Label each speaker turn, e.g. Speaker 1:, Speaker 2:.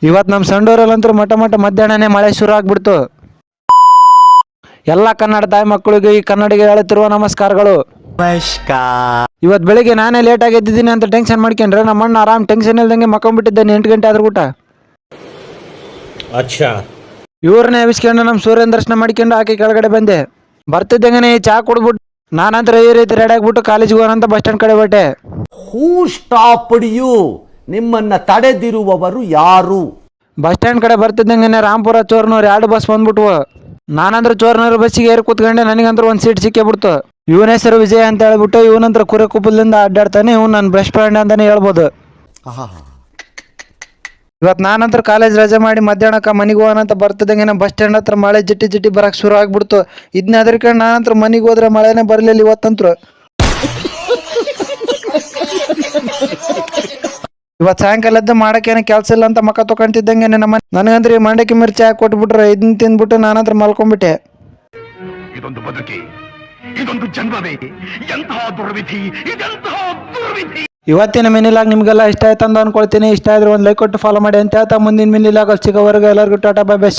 Speaker 1: ಇವತ್ತು ನಮ್ಮ ಸಂಡೂರಲ್ಲಂತೂ ಮಠ ಮಧ್ಯಾಹ್ನನೇ ಮಳೆ ಶುರು ಆಗ್ಬಿಡ್ತು. ಎಲ್ಲ ಕನ್ನಡ ತಾಯಿ ಮಕ್ಕಳಿಗೆ ಈ ಕನ್ನಡಿಗೆ ಹೇಳುತ್ತಿರುವ ನಮಸ್ಕಾರಗಳು. ಇವತ್ತು ಬೆಳಿಗ್ಗೆ ನಾನೇ ಲೇಟಾಗಿ ಎದ್ದಿದ್ದೀನಿ ಅಂತ ಟೆನ್ಷನ್ ಮಾಡ್ಕೊಂಡ್ರೆ ನಮ್ಮ ಅಣ್ಣ ಆರಾಮ್ ಟೆನ್ಷನ್ ಇಲ್ದಂಗೆ ಮಕ್ಕೊಂಡ್ಬಿಟ್ಟಿದ್ದಾನೆ 8 ಗಂಟೆ ಆದ್ರೂ ಊಟ. ಇವ್ರನ್ನೇ ಎಬ್ಬಿಸ್ಕೊಂಡು ನಮ್ಮ ಸೂರ್ಯನ ದರ್ಶನ ಮಾಡ್ಕೊಂಡು ಆಕೆ ಕೆಳಗಡೆ ಬಂದೆ. ಬರ್ತಿದ್ದಂಗೆ ಚಾ ಕುಡ್ಬಿಟ್ಟು ನಾನಂತರ ಈ ರೀತಿ ರೆಡಿ ಆಗ್ಬಿಟ್ಟು ಕಾಲೇಜಿಗೆ ಹೋಗೋಣಂತ ಬಸ್ ಸ್ಟ್ಯಾಂಡ್ ಕಡೆ ಹೊಟ್ಟೆ.
Speaker 2: ಹೂ ಸ್ಟಾಪ್ಡ್ ಯು? ನಿಮ್ಮನ್ನ ತಡೆದಿರುವವರು ಯಾರು?
Speaker 1: ಬಸ್ ಸ್ಟ್ಯಾಂಡ್ ಕಡೆ ಬರ್ತಿದ್ದಂಗೆ ರಾಂಪುರ ಚೋರ್ನೂರು 2 ಬಸ್ ಬಂದ್ಬಿಟ್ವು. ನಾನಂದ್ರೆ ಚೋರ್ನೂರು ಬಸ್ಸಿಗೆ ಏರಿ ಕೂತ್ಕೊಂಡೆ. ನನಗಂದ್ರೆ ಒಂದು ಸೀಟ್ ಸಿಕ್ಕೇ ಬಿಡ್ತು. ಇವನ ಹೆಸರು ವಿಜಯ್ ಅಂತ ಹೇಳ್ಬಿಟ್ಟು ಇವನಂತರ ಕುರೆ ಕುಪ್ಪಲಿಂದ ಅಡ್ಡಾಡ್ತಾನೆ. ಇವ್ನು ನನ್ನ ಬೆಸ್ಟ್ ಫ್ರೆಂಡ್ ಅಂತಾನೆ ಹೇಳ್ಬೋದು. ಇವತ್ತು ನಾನಂತರ ಕಾಲೇಜ್ ರಜೆ ಮಾಡಿ ಮಧ್ಯಾಹ್ನಕ್ಕೆ ಮನೆಗೆ ಹೋಗೋಣಂತ ಬರ್ತಿದ್ದಂಗೆ ನಮ್ಮ ಬಸ್ ಸ್ಟ್ಯಾಂಡ್ ಹತ್ರ ಮಳೆ ಜಿಟ್ಟಿ ಬರಕ್ಕೆ ಶುರು ಆಗ್ಬಿಡ್ತು. ಇದನ್ನ ಅದಕ್ಕೆ ನಾನಂತರ ಮನೆಗೆ ಹೋದ್ರೆ ಮಳೆನೇ ಬರಲಿಲ್ಲ ಇವತ್ತಂತರು. ಇವತ್ತು ಸಾಯಂಕಾಲ ಎದ್ದು ಮಾಡಕ್ಕೇನೋ ಕೆಲಸ ಇಲ್ಲ ಅಂತ ಮಕ್ಕ ತೊಗೊಂತಿದ್ದಂಗೆ ನನಗಂದ್ರೆ ಮಂಡಕ್ಕಿ ಮಿರ್ಚಿ ಹಾಕಿ ಕೊಟ್ಬಿಟ್ರೆ ಇದನ್ನ ತಿಂದ್ಬಿಟ್ಟು ನಾನಂತರ ಮಲ್ಕೊಂಡ್ಬಿಟ್ಟೆ.
Speaker 3: ಇದೊಂದು ಬದುಕಿ, ಇದೊಂದು ಜನ್ಮವೇ, ಎಂತಹ ದುರ್ವಿಧಿ, ಇದೆಂತಹ ದುರ್ವಿಧಿ.
Speaker 1: ಇವತ್ತಿನ ಮಿನಿಲಾಗ್ ನಿಮಗೆಲ್ಲ ಇಷ್ಟ ಆಯ್ತು ಅಂತ ಅನ್ಕೊಳ್ತೀನಿ. ಇಷ್ಟ ಆದ್ರೆ ಒಂದು ಲೈಕ್ ಕೊಟ್ಟು ಫಾಲೋ ಮಾಡಿ ಅಂತ ಹೇಳ್ತಾ ಮುಂದಿನ ಮಿನಿಲಾಗ್ ಸಿಗೋವರೆಗೂ ಎಲ್ಲರಿಗೂ ಟಾಟಾ ಬೈ ಬೈ.